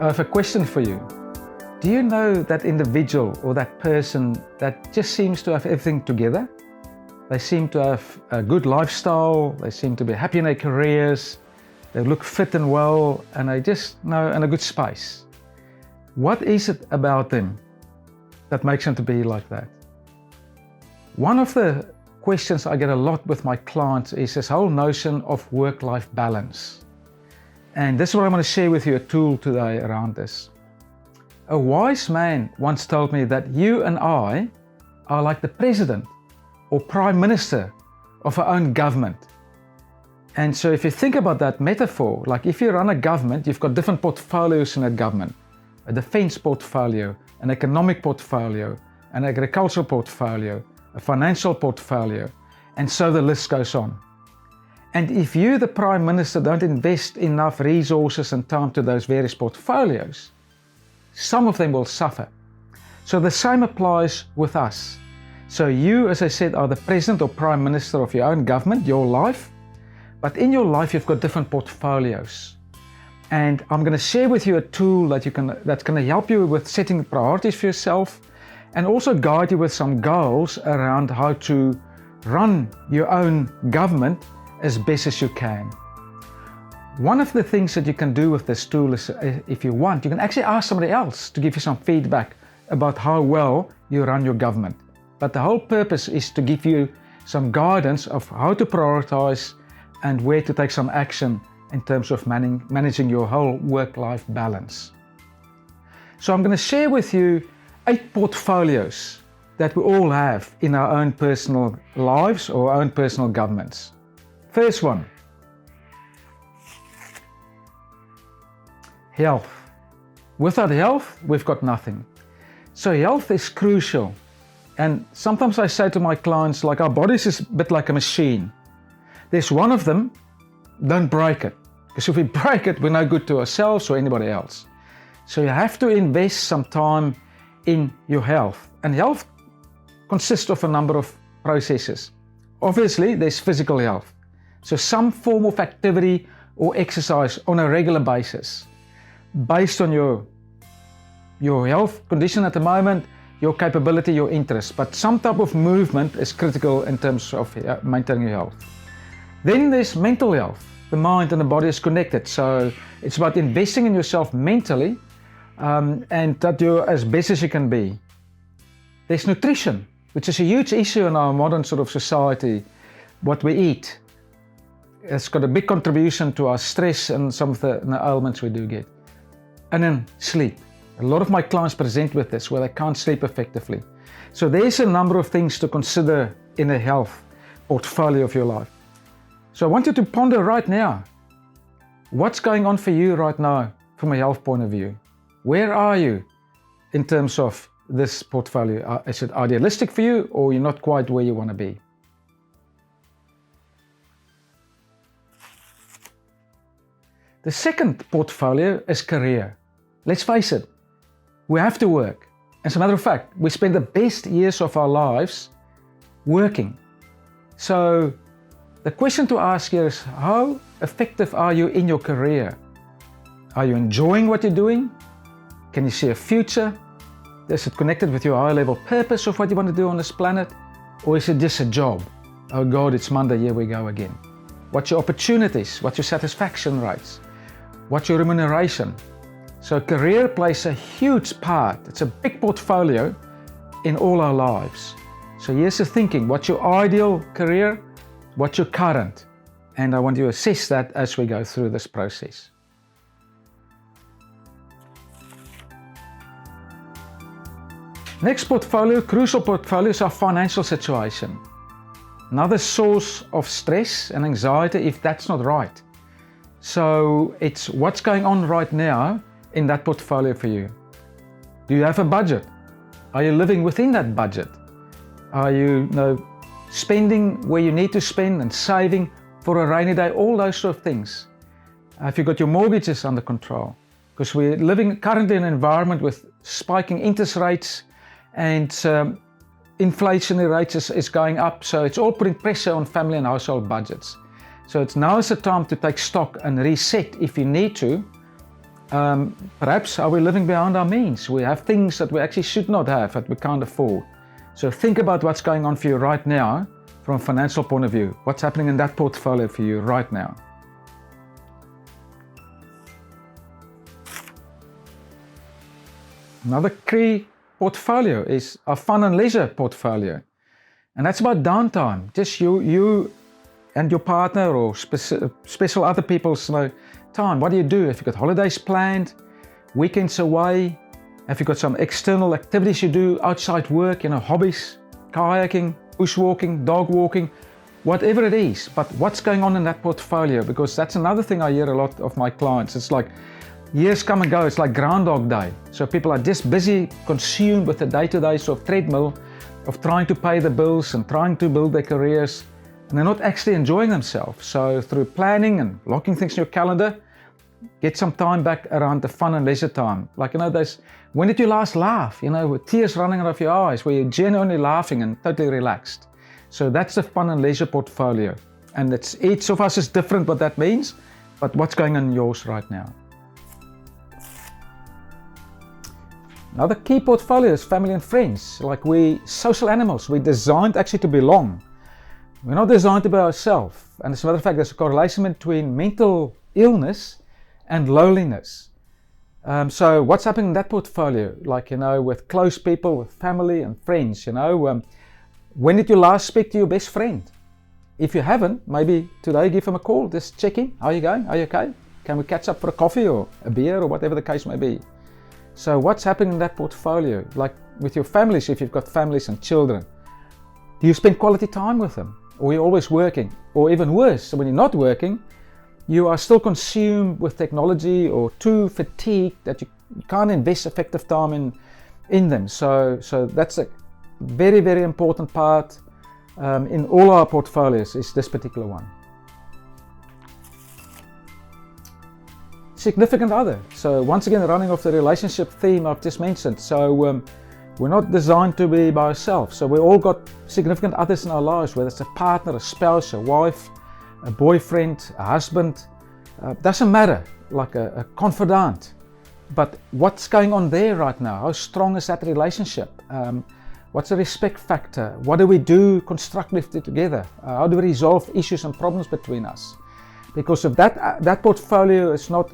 I have a question for you. Do you know that individual or that person that just seems to have everything together? They seem to have a good lifestyle, they seem to be happy in their careers, they look fit and well, and they just know in a good space. What is it about them that makes them to be like that? One of the questions I get a lot with my clients is this whole notion of work-life balance. And this is what I'm going to share with you, a tool today around this. A wise man once told me that you and I are like the president or prime minister of our own government. And so if you think about that metaphor, like if you run a government, you've got different portfolios in that government. A defense portfolio, an economic portfolio, an agricultural portfolio, a financial portfolio, and so the list goes on. And if you, the Prime Minister, don't invest enough resources and time to those various portfolios, some of them will suffer. So the same applies with us. So you, as I said, are the President or Prime Minister of your own government, your life, but in your life you've got different portfolios. And I'm going to share with you a tool that's going to help you with setting priorities for yourself and also guide you with some goals around how to run your own government as best as you can. One of the things that you can do with this tool is, if you want, you can actually ask somebody else to give you some feedback about how well you run your government. But the whole purpose is to give you some guidance of how to prioritize and where to take some action in terms of managing your whole work-life balance. So I'm going to share with you 8 portfolios that we all have in our own personal lives or our own personal governments. First one, health. Without health, we've got nothing. So health is crucial. And sometimes I say to my clients, like, our bodies is a bit like a machine. There's one of them, don't break it. Because if we break it, we're no good to ourselves or anybody else. So you have to invest some time in your health. And health consists of a number of processes. Obviously, there's physical health. So some form of activity or exercise on a regular basis, based on your health condition at the moment, your capability, your interest. But some type of movement is critical in terms of maintaining your health. Then there's mental health. The mind and the body is connected. So it's about investing in yourself mentally and that you're as best as you can be. There's nutrition, which is a huge issue in our modern sort of society, what we eat. It's got a big contribution to our stress and some of the ailments we do get. And then sleep. A lot of my clients present with this, where they can't sleep effectively. So there's a number of things to consider in a health portfolio of your life. So I want you to ponder right now, what's going on for you right now from a health point of view? Where are you in terms of this portfolio? Is it idealistic for you, or you're not quite where you want to be? The second portfolio is career. Let's face it, we have to work. As a matter of fact, we spend the best years of our lives working. So the question to ask here is, how effective are you in your career? Are you enjoying what you're doing? Can you see a future? Is it connected with your higher level purpose of what you want to do on this planet? Or is it just a job? Oh God, it's Monday, here we go again. What's your opportunities? What's your satisfaction rates? What's your remuneration? So career plays a huge part. It's a big portfolio in all our lives. So here's the thinking. What's your ideal career? What's your current? And I want you to assess that as we go through this process. Next portfolio, crucial portfolio, is our financial situation. Another source of stress and anxiety if that's not right. So it's what's going on right now in that portfolio for you. Do you have a budget? Are you living within that budget? Are you, spending where you need to spend and saving for a rainy day? All those sort of things. Have you got your mortgages under control? Because we're living currently in an environment with spiking interest rates and inflationary rates is going up. So it's all putting pressure on family and household budgets. So now is the time to take stock and reset if you need to Perhaps are we living beyond our means? We have things that we actually should not have, that we can't afford. So think about what's going on for you right now from a financial point of view. What's happening in that portfolio for you right now? Another key portfolio is a fun and leisure portfolio. And that's about downtime. Just you and your partner or special other people's time. What do you do? Have you got holidays planned, weekends away? Have you got some external activities you do outside work, hobbies, kayaking, bushwalking, dog walking, whatever it is. But what's going on in that portfolio? Because that's another thing I hear a lot of my clients. It's like years come and go. It's like Groundhog Day. So people are just busy, consumed with the day-to-day sort of treadmill of trying to pay the bills and trying to build their careers, and they're not actually enjoying themselves. So through planning and locking things in your calendar, get some time back around the fun and leisure time. Like, when did you last laugh? With tears running out of your eyes, where you're genuinely laughing and totally relaxed. So that's the fun and leisure portfolio. And each of us is different what that means, but what's going on in yours right now? Another key portfolio is family and friends. Like, we social animals, we're designed actually to belong. We're not designed to be ourselves. And as a matter of fact, there's a correlation between mental illness and loneliness. So what's happening in that portfolio? Like, with close people, with family and friends, when did you last speak to your best friend? If you haven't, maybe today give them a call, just check in. How are you going? Are you okay? Can we catch up for a coffee or a beer or whatever the case may be? So what's happening in that portfolio? Like with your families, if you've got families and children, do you spend quality time with them? Or you're always working? Or even worse, so when you're not working, you are still consumed with technology or too fatigued that you can't invest effective time in them. So that's a very, very important part in all our portfolios, is this particular one. Significant other. So once again, running off the relationship theme I've just mentioned. So we're not designed to be by ourselves. So we all got significant others in our lives, whether it's a partner, a spouse, a wife, a boyfriend, a husband. Doesn't matter, like a confidant. But what's going on there right now? How strong is that relationship? What's the respect factor? What do we do constructively together? How do we resolve issues and problems between us? Because if that portfolio is not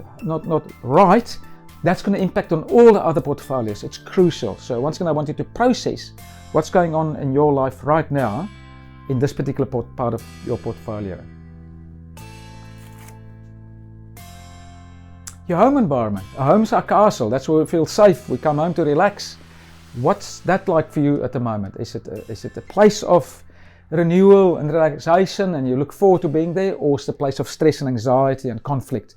right, that's going to impact on all the other portfolios. It's crucial. So once again, I want you to process what's going on in your life right now in this particular part of your portfolio. Your home environment. Our home's our castle. That's where we feel safe. We come home to relax. What's that like for you at the moment? Is it a place of renewal and relaxation and you look forward to being there, or is it a place of stress and anxiety and conflict?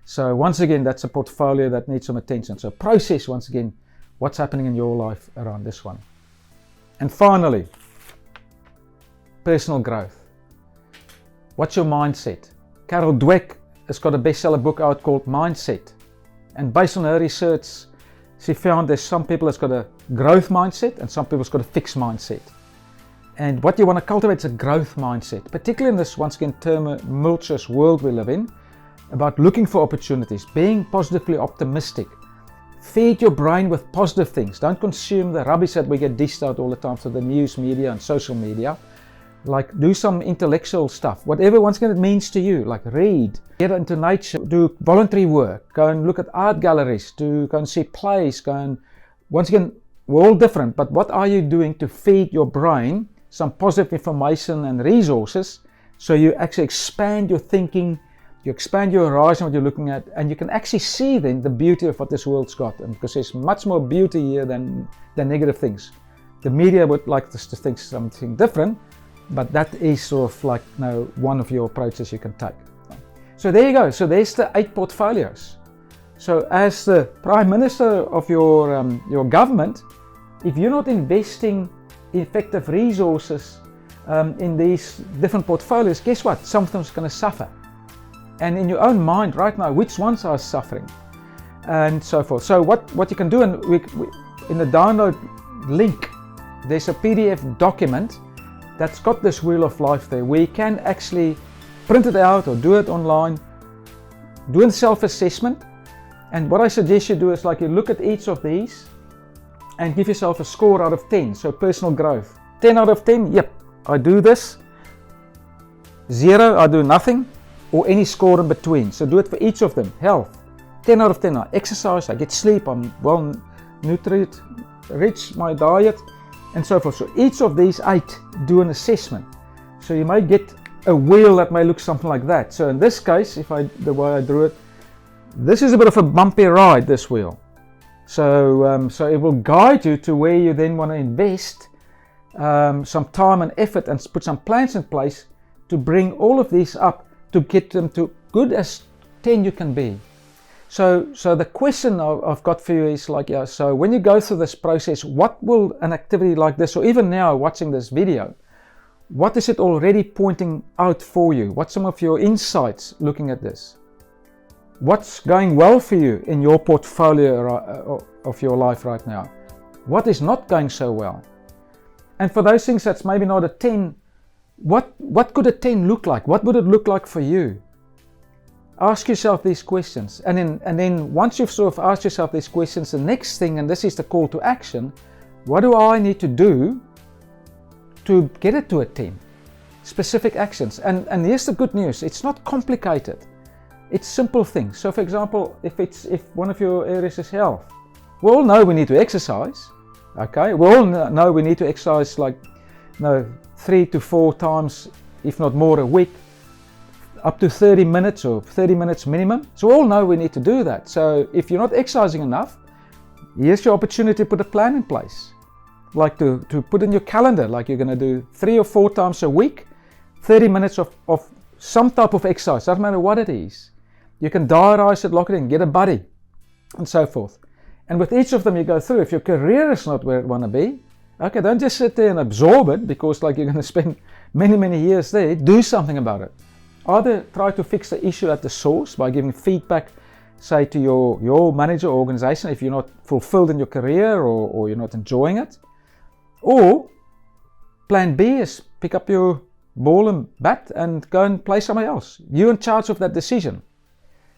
So once again, that's a portfolio that needs some attention. So process once again what's happening in your life around this one. And finally, personal growth. What's your mindset? Carol Dweck has got a bestseller book out called Mindset. And based on her research, she found there's some people that's got a growth mindset and some people's got a fixed mindset. And what you want to cultivate is a growth mindset, particularly in this, once again, tumultuous world we live in, about looking for opportunities, being positively optimistic. Feed your brain with positive things. Don't consume the rubbish that we get dished out all the time through the news media and social media. Like, do some intellectual stuff, whatever once again it means to you, like read, get into nature, do voluntary work, go and look at art galleries, go and see plays, once again, we're all different, but what are you doing to feed your brain some positive information and resources so you actually expand your thinking, you expand your horizon, what you're looking at, and you can actually see then the beauty of what this world's got, and because there's much more beauty here than negative things. The media would like us to think something different, but that is sort of like one of your approaches you can take. So there you go. So there's the 8 portfolios. So as the Prime Minister of your government, if you're not investing effective resources in these different portfolios, guess what? Some of them is going to suffer. And in your own mind right now, which ones are suffering? And so forth. So what you can do, and in the download link, there's a PDF document that's got this wheel of life there, where you can actually print it out or do it online, do a self-assessment, And what I suggest you do is like you look at each of these and give yourself a score out of 10. So personal growth. 10 out of 10, yep, I do this. 0, I do nothing, or any score in between. So do it for each of them. Health, 10 out of 10. I exercise, I get sleep, I'm well nutrient rich, my diet, and so forth. So each of these 8 do an assessment. So you may get a wheel that may look something like that. So in this case, the way I drew it, this is a bit of a bumpy ride, this wheel. So it will guide you to where you then want to invest some time and effort and put some plans in place to bring all of these up to get them to good as 10 you can be. So the question I've got for you is like, yeah, so when you go through this process, what will an activity like this, or even now watching this video, what is it already pointing out for you? What's some of your insights looking at this? What's going well for you in your portfolio of your life right now? What is not going so well? And for those things that's maybe not a 10, what could a 10 look like? What would it look like for you? Ask yourself these questions. And then once you've sort of asked yourself these questions, the next thing, and this is the call to action, what do I need to do to get it to a 10? Specific actions. And here's the good news. It's not complicated. It's simple things. So for example, if one of your areas is health, we all know we need to exercise. Okay, we all know we need to exercise like 3 to 4 times, if not more, a week, up to 30 minutes or 30 minutes minimum. So we all know we need to do that. So if you're not exercising enough, here's your opportunity to put a plan in place. Like to put in your calendar, like you're going to do 3 or 4 times a week, 30 minutes of some type of exercise, doesn't matter what it is. You can diarize it, lock it in, get a buddy, and so forth. And with each of them you go through, if your career is not where it want to be, okay, don't just sit there and absorb it, because like you're going to spend many years there. Do something about it. Either try to fix the issue at the source by giving feedback, say to your manager or organization if you're not fulfilled in your career or you're not enjoying it. Or plan B is pick up your ball and bat and go and play somewhere else. You're in charge of that decision.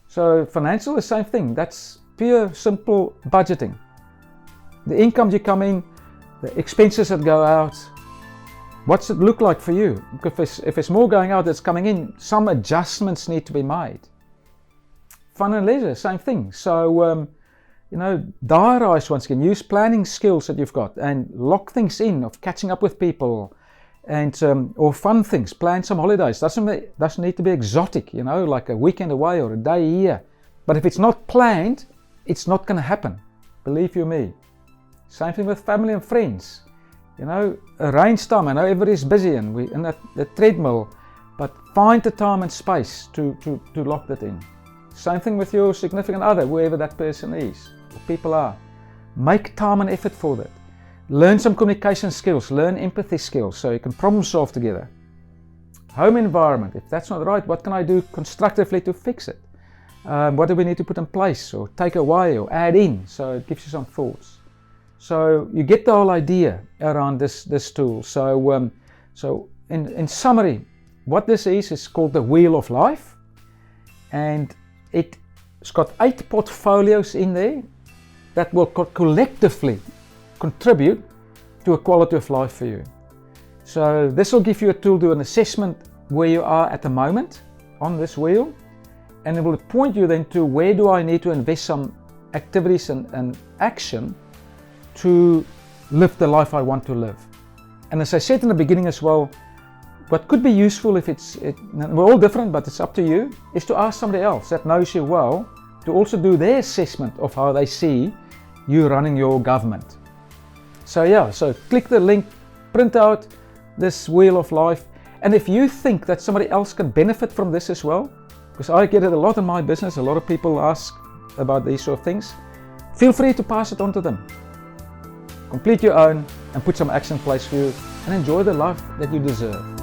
So financial, the same thing. That's pure, simple budgeting. The income you come in, the expenses that go out, what's it look like for you? Because if there's more going out that's coming in, some adjustments need to be made. Fun and leisure, same thing. So, diarize once again. Use planning skills that you've got and lock things in of catching up with people and or fun things. Plan some holidays. Doesn't need to be exotic, like a weekend away or a day here. But if it's not planned, it's not going to happen. Believe you me. Same thing with family and friends. Arrange time. I know everybody's busy and we're in the treadmill, but find the time and space to lock that in. Same thing with your significant other, whoever that person is, or people are. Make time and effort for that. Learn some communication skills, learn empathy skills so you can problem solve together. Home environment, if that's not right, what can I do constructively to fix it? What do we need to put in place or take away or add in? So it gives you some thoughts. So you get the whole idea around this tool. So in summary, what this is called the Wheel of Life, and it's got 8 portfolios in there that will collectively contribute to a quality of life for you. So this will give you a tool to do an assessment where you are at the moment on this wheel, and it will point you then to where do I need to invest some activities and action to live the life I want to live. And as I said in the beginning as well, what could be useful if we're all different, but it's up to you, is to ask somebody else that knows you well to also do their assessment of how they see you running your government. So click the link, print out this Wheel of Life, and if you think that somebody else can benefit from this as well, because I get it a lot in my business, a lot of people ask about these sort of things, feel free to pass it on to them. Complete your own and put some action in place for you and enjoy the life that you deserve.